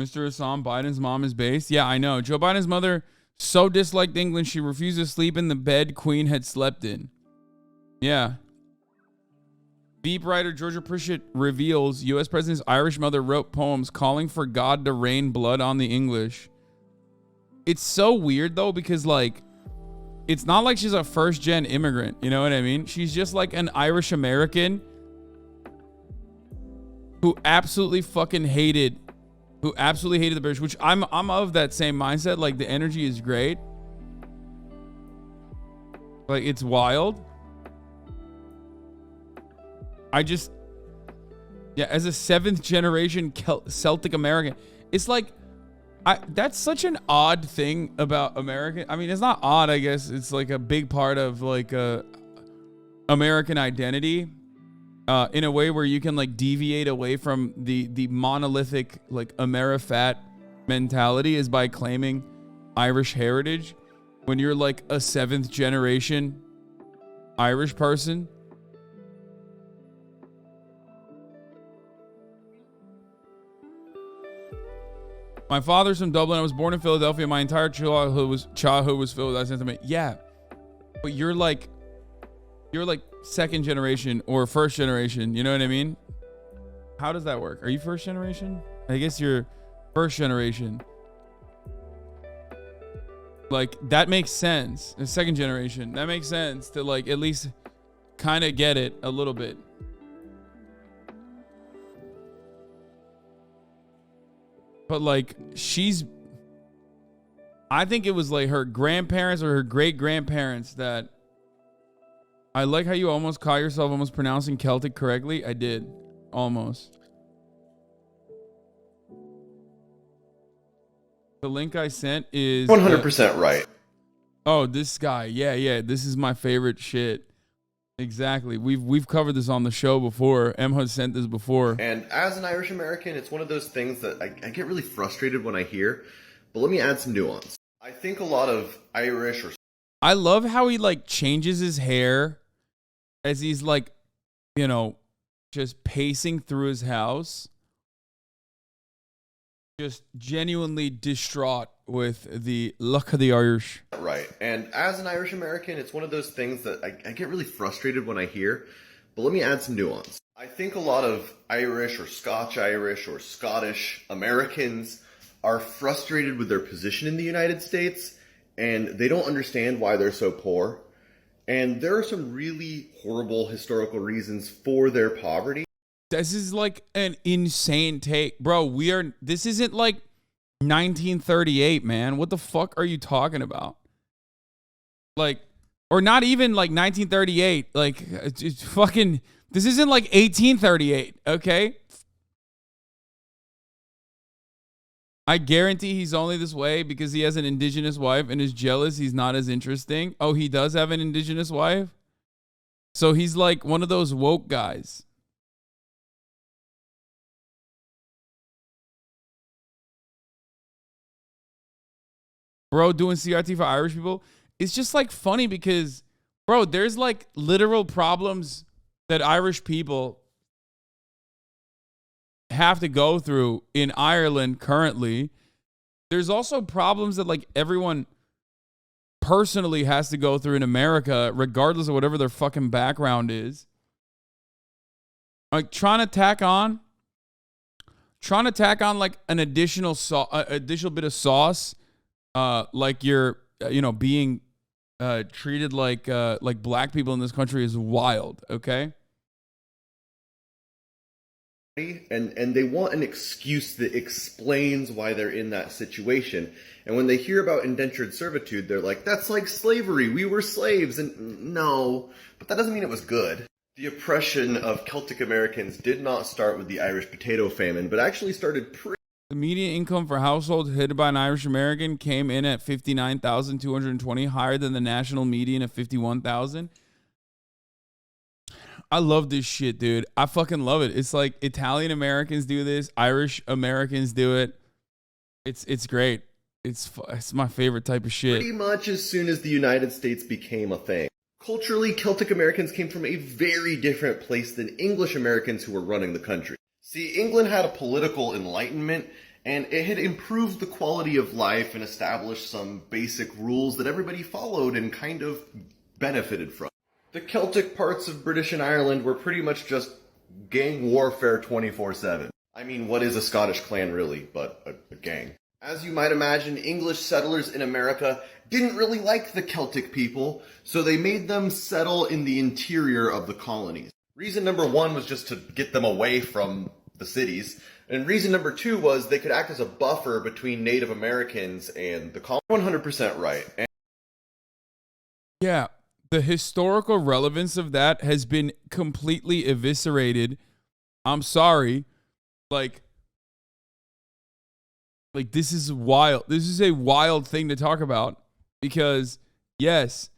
Mr. Hassan, Biden's mom is based. Yeah, I know. Joe Biden's mother so disliked England she refused to sleep in the bed Queen had slept in. Yeah. Veep writer Georgia Pritchett reveals U.S. President's Irish mother wrote poems calling for God to rain blood on the English. It's so weird, though, because, like, it's not like she's a first-gen immigrant. You know what I mean? She's just, like, an Irish American who absolutely hated the British, which I'm of that same mindset. Like, the energy is great. Like, it's wild. As a seventh generation Celtic American, it's like, that's such an odd thing about American. I mean, it's not odd, I guess. It's like a big part of like American identity in a way where you can like deviate away from the monolithic like Amerifat mentality is by claiming Irish heritage when you're like a seventh generation Irish person. My father's from Dublin. I was born in Philadelphia. My entire childhood was filled with that sentiment. Yeah, but you're like second generation or first generation. You know what I mean? How does that work? Are you first generation? I guess you're first generation. Like that makes sense. The second generation, that makes sense to like at least kind of get it a little bit. But like I think it was like her grandparents or her great grandparents that I like how you almost caught yourself almost pronouncing Celtic correctly. I did almost. The link I sent is 100% right. Oh, this guy. Yeah. This is my favorite shit. Exactly. We've covered this on the show before. Emma sent this before. And as an Irish American, it's one of those things that I get really frustrated when I hear. But let me add some nuance. I think a lot of Irish or... I love how he like changes his hair as he's like, you know, just pacing through his house. Just genuinely distraught with the luck of the Irish. Right. And as an Irish American, it's one of those things that I get really frustrated when I hear. But let me add some nuance. I think a lot of Irish or Scotch-Irish or Scottish Americans are frustrated with their position in the United States, and they don't understand why they're so poor. And there are some really horrible historical reasons for their poverty. This is like an insane take. Bro, this isn't like 1938, man. What the fuck are you talking about? Like, or not even like 1938. Like, it's fucking, this isn't like 1838, okay? I guarantee he's only this way because he has an indigenous wife and is jealous he's not as interesting. Oh, he does have an indigenous wife? So he's like one of those woke guys. Bro, doing CRT for Irish people. It's just like funny because, bro, there's like literal problems that Irish people have to go through in Ireland currently. There's also problems that like everyone personally has to go through in America, regardless of whatever their fucking background is. Like trying to tack on like an additional bit of sauce. Like you're, being treated like black people in this country is wild, okay? And they want an excuse that explains why they're in that situation. And when they hear about indentured servitude, they're like, that's like slavery. We were slaves. And no, but that doesn't mean it was good. The oppression of Celtic Americans did not start with the Irish potato famine, but actually started The median income for households headed by an Irish American came in at $59,220, higher than the national median of $51,000. I love this shit, dude. I fucking love it. It's like Italian Americans do this, Irish Americans do it. It's great. It's my favorite type of shit. Pretty much as soon as the United States became a thing. Culturally, Celtic Americans came from a very different place than English Americans who were running the country. See, England had a political enlightenment, and it had improved the quality of life and established some basic rules that everybody followed and kind of benefited from. The Celtic parts of British and Ireland were pretty much just gang warfare 24/7. I mean, what is a Scottish clan really but a gang? As you might imagine, English settlers in America didn't really like the Celtic people, so they made them settle in the interior of the colonies. Reason number one was just to get them away from the cities, and reason number two was they could act as a buffer between Native Americans and the colonies. 100% right. Yeah, the historical relevance of that has been completely eviscerated. I'm sorry. Like this is wild. This is a wild thing to talk about because yes,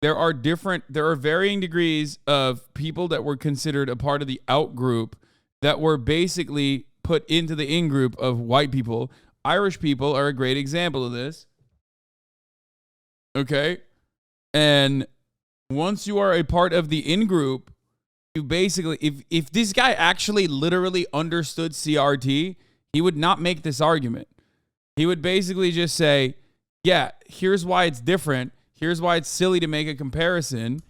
there are varying degrees of people that were considered a part of the out group that were basically put into the in group of white people. Irish people are a great example of this. Okay? And once you are a part of the in group, you basically, if this guy actually literally understood CRT, he would not make this argument. He would basically just say, yeah, here's why it's different. Here's why it's silly to make a comparison.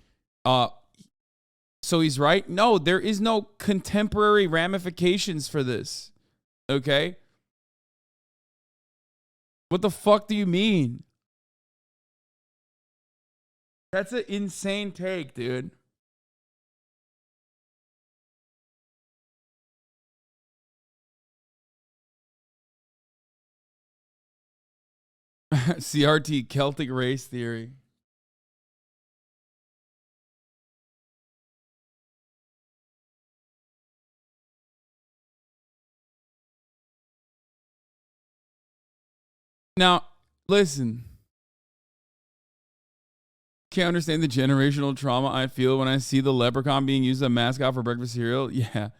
So he's right. No, there is no contemporary ramifications for this. Okay? What the fuck do you mean? That's an insane take, dude. CRT, Celtic race theory. Now, listen. Can't understand the generational trauma I feel when I see the leprechaun being used as a mascot for breakfast cereal. Yeah.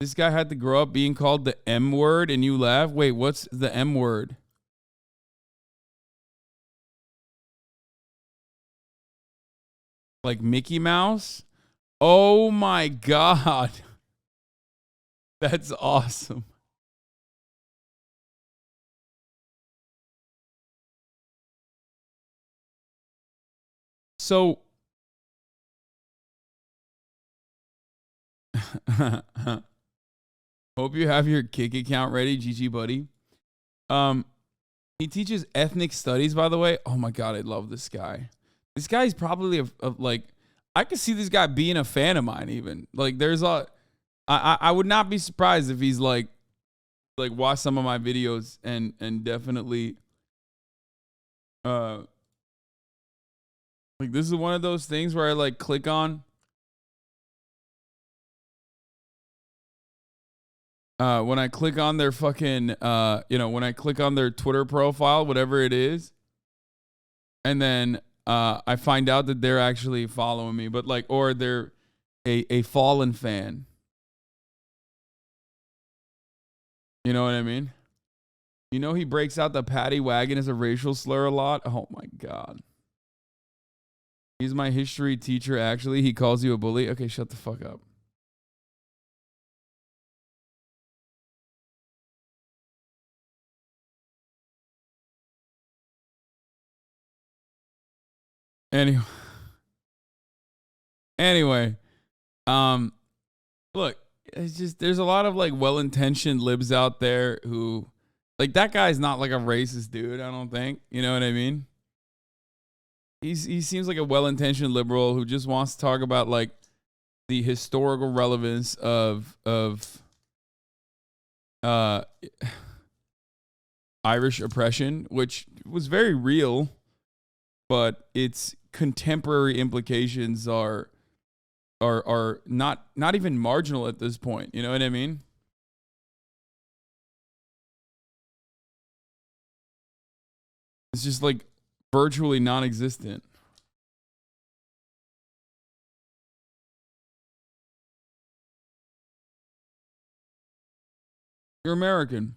This guy had to grow up being called the M word and you laugh? Wait, what's the M word? Like Mickey Mouse? Oh my God. That's awesome. So, hope you have your Kick account ready, GG buddy. He teaches ethnic studies, by the way. Oh my God, I love this guy. This guy's probably like, I could see this guy being a fan of mine even. Like I would not be surprised if he's like watch some of my videos and definitely like this is one of those things where I like click on when I click on their fucking when I click on their Twitter profile, whatever it is, and then I find out that they're actually following me, but like, or they're a Fallen fan. You know what I mean? You know, he breaks out the paddy wagon as a racial slur a lot. Oh my God. He's my history teacher, actually. He calls you a bully. Okay, shut the fuck up. Anyway, anyway, look, it's just there's a lot of like well-intentioned libs out there who like that guy's not like a racist dude, I don't think. You know what I mean? He seems like a well-intentioned liberal who just wants to talk about like the historical relevance of uh Irish oppression, which was very real, but its contemporary implications are not even marginal at this point. You know what I mean? It's just like virtually non-existent. You're American.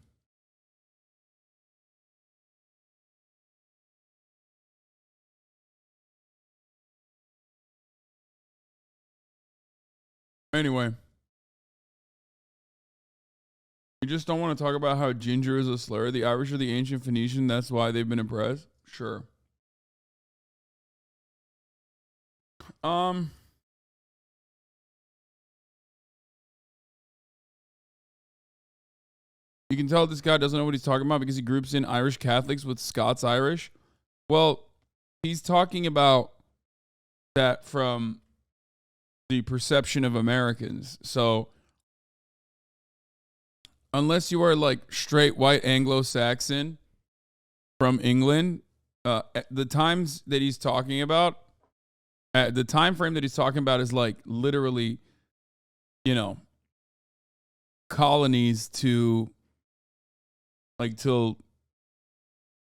Anyway, You just don't want to talk about how ginger is a slur. The Irish are the ancient Phoenician. That's why they've been oppressed. Sure. You can tell this guy doesn't know what he's talking about because he groups in Irish Catholics with Scots Irish. Well, he's talking about that from the perception of Americans. So, unless you are like straight white Anglo-Saxon from England, the times that he's talking about, the time frame that he's talking about is like literally, colonies to like till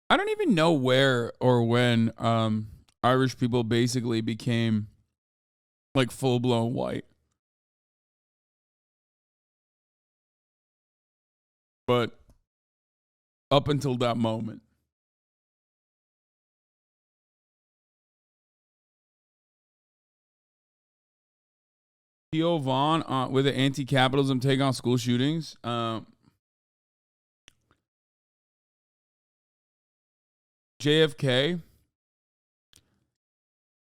I don't even know where or when Irish people basically became like full-blown white. But up until that moment. Theo Vaughn with an anti-capitalism take on school shootings. JFK.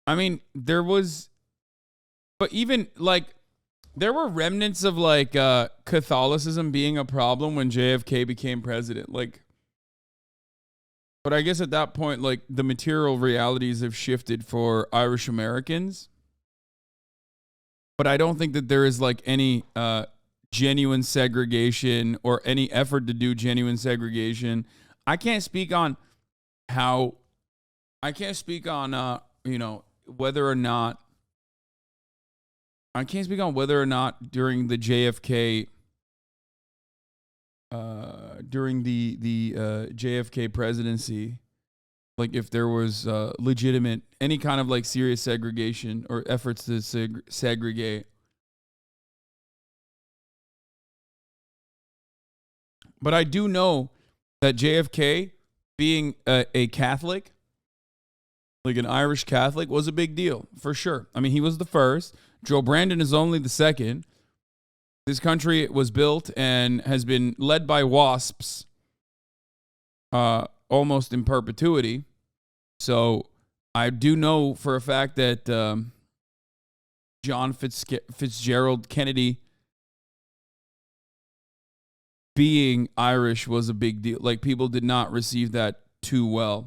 I mean, there was, but even like, there were remnants of like Catholicism being a problem when JFK became president. Like, but I guess at that point, like the material realities have shifted for Irish Americans. But I don't think that there is like any genuine segregation or any effort to do genuine segregation. I can't speak on how, I can't speak on, whether or not, I can't speak on whether or not during the JFK, during the JFK presidency, like if there was legitimate, any kind of like serious segregation or efforts to segregate. But I do know that JFK being a Catholic, like an Irish Catholic, was a big deal for sure. I mean, he was the first. Joe Brandon is only the second. This country was built and has been led by WASPs almost in perpetuity. So I do know for a fact that John Fitzgerald Kennedy being Irish was a big deal. Like, people did not receive that too well.